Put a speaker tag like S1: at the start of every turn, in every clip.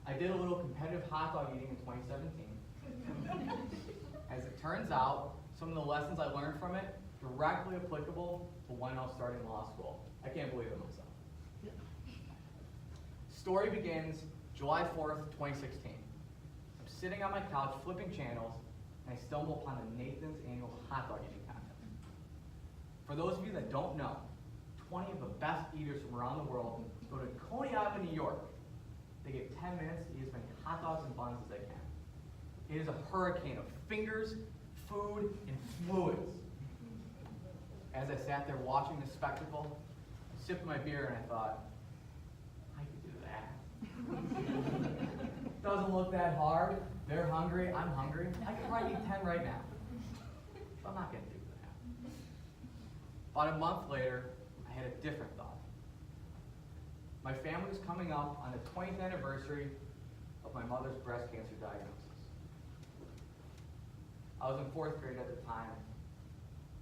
S1: I did a little competitive hot dog eating in 2017. As it turns out, some of the lessons I learned from it directly applicable to when I was starting law school. I can't believe it myself. Story begins July 4th, 2016. I'm sitting on my couch flipping channels, and I stumble upon the Nathan's annual hot dog eating contest. For those of you that don't know, 20 of the best eaters from around the world go to Coney Island, New York. They get 10 minutes to eat as many hot dogs and buns as they can. It is a hurricane of fingers, food, and fluids. As I sat there watching the spectacle, I sipped my beer and I thought, I could do that. Doesn't look that hard. They're hungry, I'm hungry. I could probably eat 10 right now. But I'm not going to do that. About a month later, I had a different thought. My family was coming up on the 20th anniversary of my mother's breast cancer diagnosis. I was in 4th grade at the time.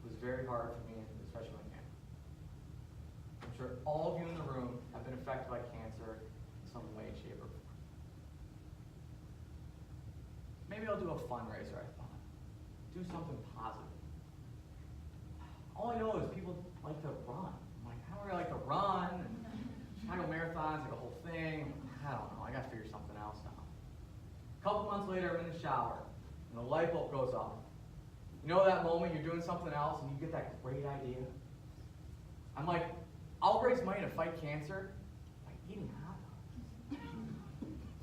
S1: It was very hard for me, especially with cancer. I'm sure all of you in the room have been affected by cancer in some way, shape, or form. Maybe I'll do a fundraiser, I thought. Do something positive. All I know is people like to run. I'm like, how do I like to run? And Chicago Marathon's like a whole thing. I don't know. I got to figure something else out. A couple months later, I'm in the shower, and the light bulb goes off. You know that moment you're doing something else, and you get that great idea? I'm like, I'll raise money to fight cancer by eating hot dogs.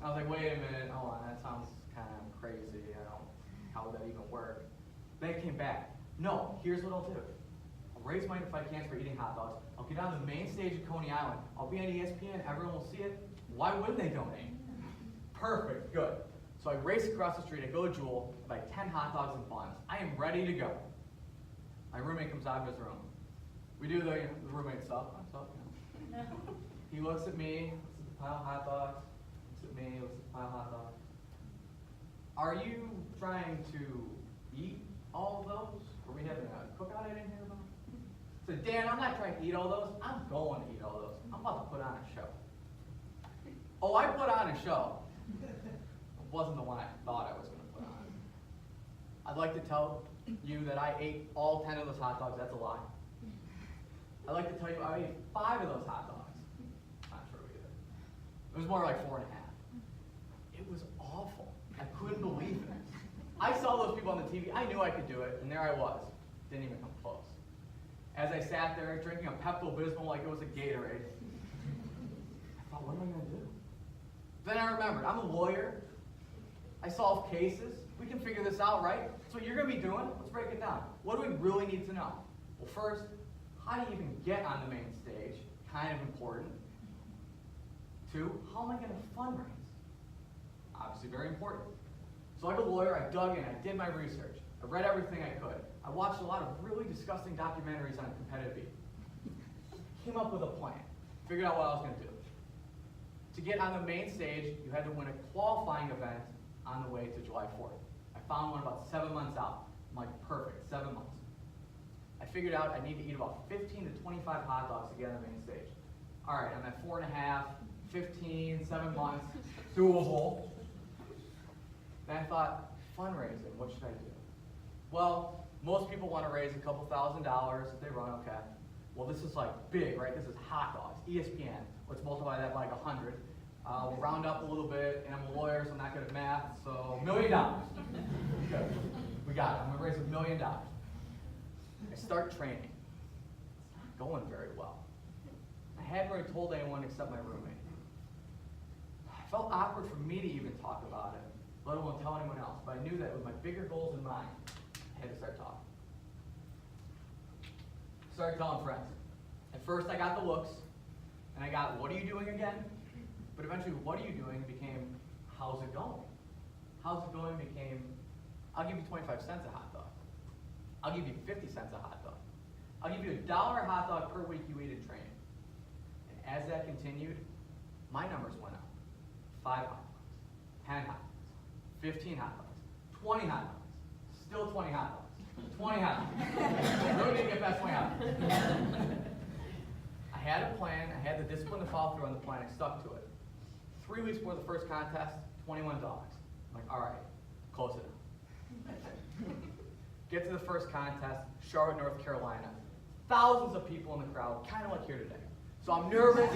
S1: I was like, wait a minute. Hold on. That sounds kind of crazy. How would that even work? Then it came back. No, here's what I'll do. I'll raise money to fight cancer by eating hot dogs. I'll get on the main stage at Coney Island. I'll be on ESPN. Everyone will see it. Why wouldn't they donate? Perfect. Good. So I race across the street. I go to Jewel. I buy 10 hot dogs and buns. I am ready to go. My roommate comes out of his room. We do the roommate stuff. What's up? He looks at me, looks at the pile of hot dogs. Looks at me, looks at the pile of hot dogs. Are you trying to eat all of those? Are we having a cookout I didn't hear about? So Dan, I'm not trying to eat all those. I'm going to eat all those. I'm about to put on a show. Oh, I put on a show. It wasn't the one I thought I was going to put on. I'd like to tell you that I ate all 10 of those hot dogs. That's a lie. I'd like to tell you I ate 5 of those hot dogs. Not true either. It was more like 4.5. It was awful. I couldn't believe it. I saw those people on the TV. I knew I could do it, and there I was. Didn't even come close. As I sat there drinking a Pepto-Bismol like it was a Gatorade, I thought, what am I going to do? Then I remembered, I'm a lawyer. I solve cases. We can figure this out, right? So what you're going to be doing, let's break it down. What do we really need to know? Well, first, how do you even get on the main stage? Kind of important. 2, how am I going to fundraise? Obviously very important. So like a lawyer, I dug in, I did my research. I read everything I could. I watched a lot of really disgusting documentaries on competitive eating. Came up with a plan. Figured out what I was going to do. To get on the main stage, you had to win a qualifying event on the way to July 4th. I found one about 7 months out. I'm like, perfect, 7 months. I figured out I need to eat about 15 to 25 hot dogs to get on the main stage. All right, I'm at 4.5, 15, 7 months, doable. Then I thought, fundraising, what should I do? Well, most people want to raise a couple $1,000s if they run, okay. Well, this is like big, right? This is hot dogs, ESPN. Let's multiply that by like 100. We'll round up a little bit, and I'm a lawyer, so I'm not good at math, so $1 million. Good. We got it. I'm going to raise $1 million. I start training. It's not going very well. I hadn't really told anyone except my roommate. It felt awkward for me to even talk about it, let alone tell anyone else, but I knew that with my bigger goals in mind, I had to start talking. Started telling friends. At first I got the looks, and I got, what are you doing again? But eventually, what are you doing became, how's it going? How's it going became, I'll give you 25 cents a hot dog. I'll give you 50 cents a hot dog. I'll give you $1 a hot dog per week you eat in training. And as that continued, my numbers went up. 5 hot dogs, 10 hot dogs, 15 hot dogs, 20 hot dogs, still 20 hot dogs, 20 hot dogs. Really didn't get past 20 hot dogs. I had a plan, I had the discipline to follow through on the plan, I stuck to it. 3 weeks before the first contest, 21 dogs. I'm like, all right, close enough. Get to the first contest, Charlotte, North Carolina. Thousands of people in the crowd, kind of like here today. So I'm nervous,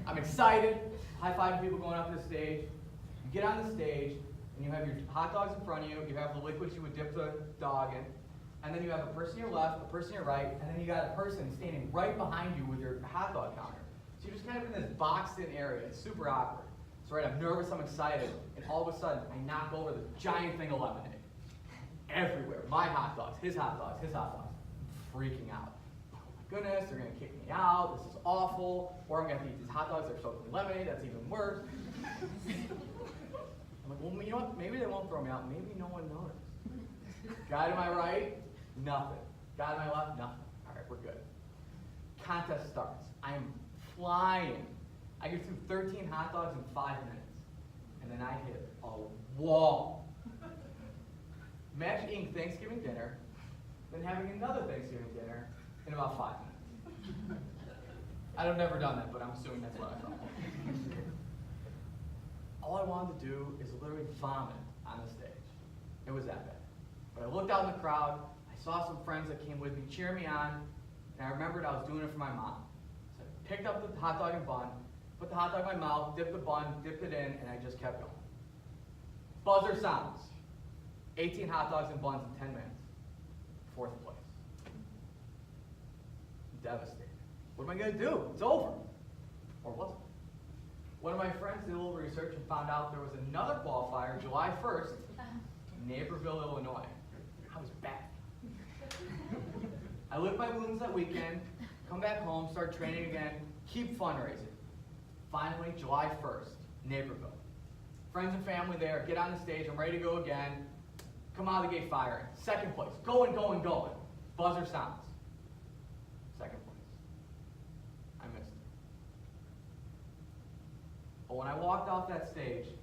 S1: I'm excited, high-fiving people going up to the stage. You get on the stage, and you have your hot dogs in front of you, you have the liquids you would dip the dog in, and then you have a person to your left, a person to your right, and then you got a person standing right behind you with your hot dog counter. So you're just kind of in this boxed-in area. It's super awkward. So right, I'm nervous, I'm excited, and all of a sudden, I knock over the giant thing of lemonade. Everywhere. My hot dogs, his hot dogs, his hot dogs. I'm freaking out. Oh my goodness, they're going to kick me out. This is awful. Or I'm going to have to eat these hot dogs that are soaked in lemonade. That's even worse. I'm like, well, you know what? Maybe they won't throw me out. Maybe no one noticed. Guy to my right, nothing. Guy to my left, nothing. All right, we're good. Contest starts. I am flying. I get through 13 hot dogs in 5 minutes. And then I hit a wall. Imagine eating Thanksgiving dinner, then having another Thanksgiving dinner in about 5 minutes. I've never done that, but I'm assuming that's what I thought. All I wanted to do is literally vomit on the stage. It was that bad. But I looked out in the crowd, I saw some friends that came with me cheer me on, and I remembered I was doing it for my mom. So I picked up the hot dog and bun, put the hot dog in my mouth, dipped the bun, dipped it in, and I just kept going. Buzzer sounds. 18 hot dogs and buns in 10 minutes. 4th place. Devastated. What am I going to do? It's over. Or was it? One of my friends did a little research and found out there was another qualifier, July 1st, in Naperville, Illinois. I was back. I licked my wounds that weekend, come back home, start training again, keep fundraising. Finally, July 1st, Naperville. Friends and family there, get on the stage, I'm ready to go again. Come out of the gate firing. 2nd place. Going, going, going. Buzzer sounds. 2nd place. I missed it. But when I walked off that stage,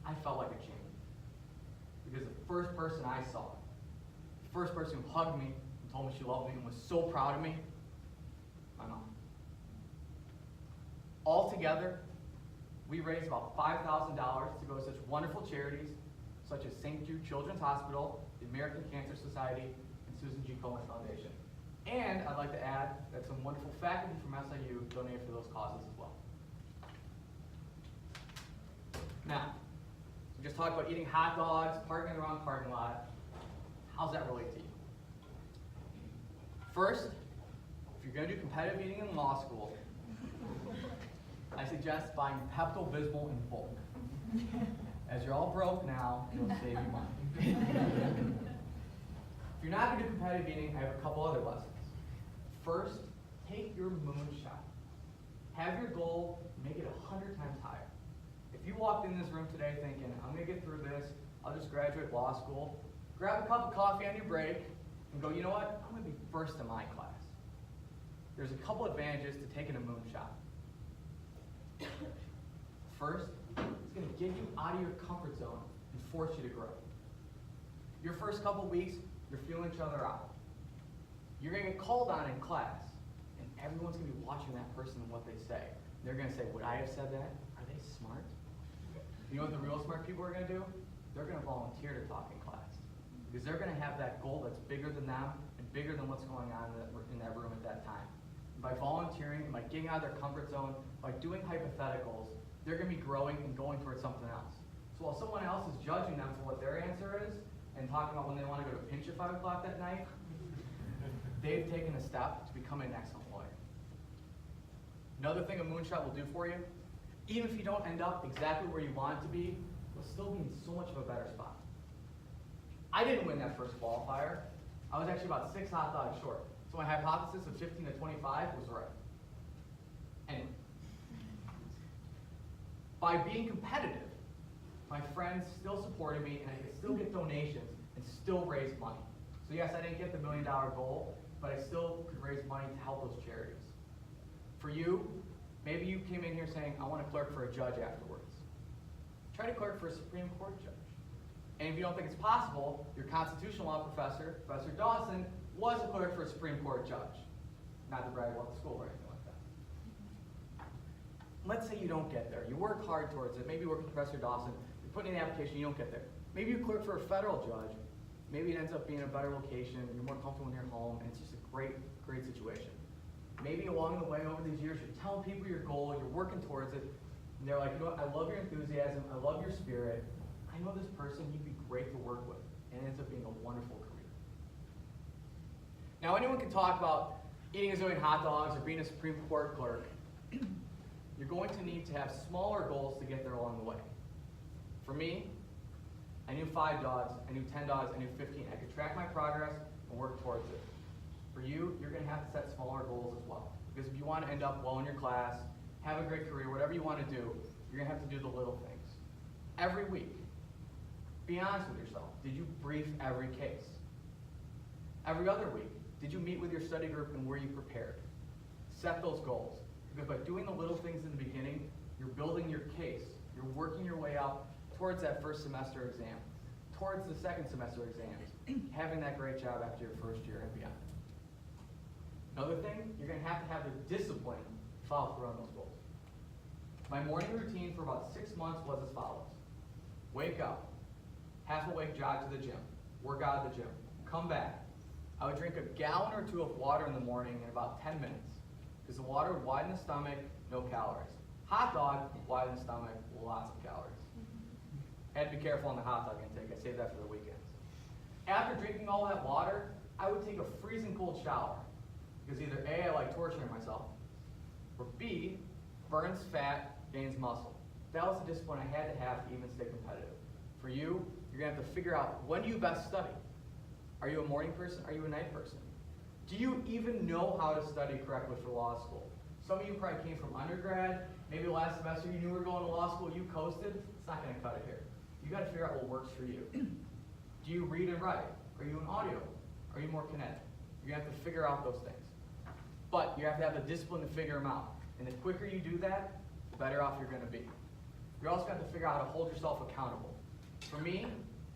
S1: I felt like a champion. Because the first person I saw, the first person who hugged me and told me she loved me and was so proud of me, my mom. Altogether, we raised about $5,000 to go to such wonderful charities such as St. Jude Children's Hospital, the American Cancer Society, and Susan G. Komen Foundation. And I'd like to add that some wonderful faculty from SIU donated for those causes as well. Now, we just talked about eating hot dogs, parking in the wrong parking lot. How's that relate to you? First, if you're going to do competitive eating in law school, I suggest buying Pepto-Bismol in bulk. As you're all broke now, it'll save you money. If you're not going to do competitive eating, I have a couple other lessons. First, take your moonshot. Have your goal, make it 100 times higher. If you walked in this room today thinking, I'm going to get through this, I'll just graduate law school, grab a cup of coffee on your break, and go, you know what, I'm going to be first in my class. There's a couple advantages to taking a moonshot. First, it's going to get you out of your comfort zone and force you to grow. Your first couple weeks, you're feeling each other out. You're going to get called on in class, and everyone's going to be watching that person and what they say. They're going to say, would I have said that? Are they smart? You know what the real smart people are going to do? They're going to volunteer to talk in class. Because they're going to have that goal that's bigger than them and bigger than what's going on in that room at that time. And by volunteering, by getting out of their comfort zone, by doing hypotheticals, they're going to be growing and going towards something else. So while someone else is judging them for what their answer is and talking about when they want to go to pinch at 5 o'clock that night, they've taken a step to becoming an excellent lawyer. Another thing a moonshot will do for you, even if you don't end up exactly where you want it to be, you'll still be in so much of a better spot. I didn't win that first qualifier. I was actually about 6 hot dogs short. So my hypothesis of 15 to 25 was right. Anyway. By being competitive, my friends still supported me, and I could still get donations and still raise money. So yes, I didn't get the $1 million goal, but I still could raise money to help those charities. For you, maybe you came in here saying, I want to clerk for a judge afterwards. Try to clerk for a Supreme Court judge. And if you don't think it's possible, your constitutional law professor, Professor Dawson, was a clerk for a Supreme Court judge. Not to brag about the school or anything like that. let's say you don't get there. You work hard towards it. Maybe you work with Professor Dawson. You put in the application, you don't get there. Maybe you clerk for a federal judge. Maybe it ends up being a better location. You're more comfortable in your home, and it's just a great, great situation. Maybe along the way, over these years, you're telling people your goal, you're working towards it, and they're like, you know what, I love your enthusiasm, I love your spirit. I know this person, you'd be great to work with, and it ends up being a wonderful career. Now, anyone can talk about eating a zillion hot dogs or being a Supreme Court clerk. You're going to need to have smaller goals to get there along the way. For me, I knew 5 dogs, I knew 10 dogs, I knew 15. I could track my progress and work towards it. For you, you're going to have to set smaller goals as well. Because if you want to end up well in your class, have a great career, whatever you want to do, you're going to have to do the little things. Every week, be honest with yourself. Did you brief every case? Every other week, did you meet with your study group and were you prepared? Set those goals. Because by doing the little things in the beginning, you're building your case. You're working your way up towards that first semester exam, towards the second semester exams, having that great job after your first year and beyond. Another thing, you're going to have the discipline to follow through on those goals. My morning routine for about 6 months was as follows. Wake up, half awake, jog to the gym, work out at the gym, come back. I would drink a gallon or 2 of water in the morning in about 10 minutes, because the water would widen the stomach, no calories. Hot dog, widen the stomach, lots of calories. Had to be careful on the hot dog intake. I saved that for the weekends. After drinking all that water, I would take a freezing cold shower, because either A, I like torturing myself, or B, burns fat, gains muscle. That was the discipline I had to have to even stay competitive. For you, you're going to have to figure out, when do you best study? Are you a morning person? Are you a night person? Do you even know how to study correctly for law school? Some of you probably came from undergrad. Maybe last semester you knew we were going to law school, you coasted. It's not going to cut it here. You got to figure out what works for you. Do you read and write? Are you an audio? Are you more kinetic? You have to figure out those things. But you have to have the discipline to figure them out. And the quicker you do that, the better off you're going to be. You also have to figure out how to hold yourself accountable. For me,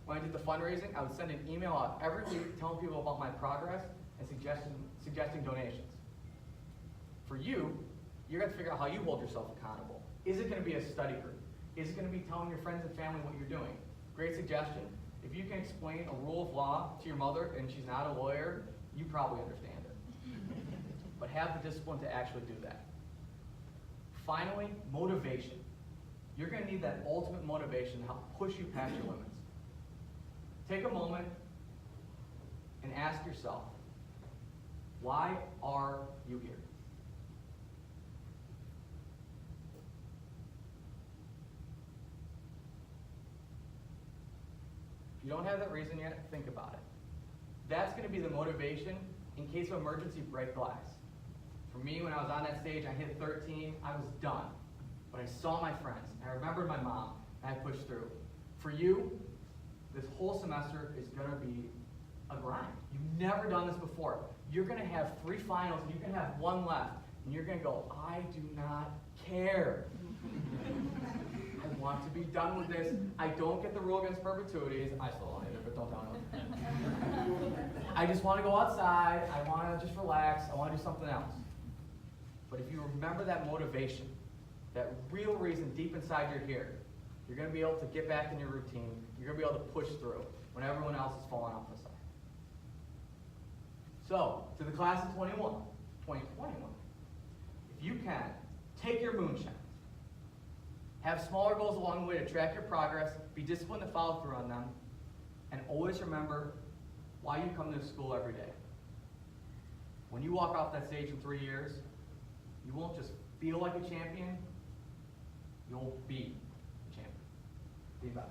S1: when I did the fundraising, I would send an email out every week telling people about my progress and suggesting donations. For you, you're going to figure out how you hold yourself accountable. Is it going to be a study group? Is it going to be telling your friends and family what you're doing? Great suggestion. If you can explain a rule of law to your mother and she's not a lawyer, you probably understand it. But have the discipline to actually do that. Finally, motivation. You're going to need that ultimate motivation to help push you past your limits. Take a moment and ask yourself, why are you here? If you don't have that reason yet, think about it. That's going to be the motivation in case of emergency, break glass. For me, when I was on that stage, I hit 13, I was done. But I saw my friends, I remembered my mom, and I pushed through. For you, this whole semester is going to be a grind. You've never done this before. You're going to have 3 finals, and you can have 1 left, and you're going to go, I do not care. I want to be done with this. I don't get the rule against perpetuities. I still don't either, but don't tell anyone. I just want to go outside. I want to just relax. I want to do something else. But if you remember that motivation, that real reason deep inside you're here, you're going to be able to get back in your routine. You're going to be able to push through when everyone else is falling off the side. So, to the class of 2021, if you can, take your moonshine. Have smaller goals along the way to track your progress, be disciplined to follow through on them, and always remember why you come to school every day. When you walk off that stage in 3 years, you won't just feel like a champion, you'll be a champion. Be the best.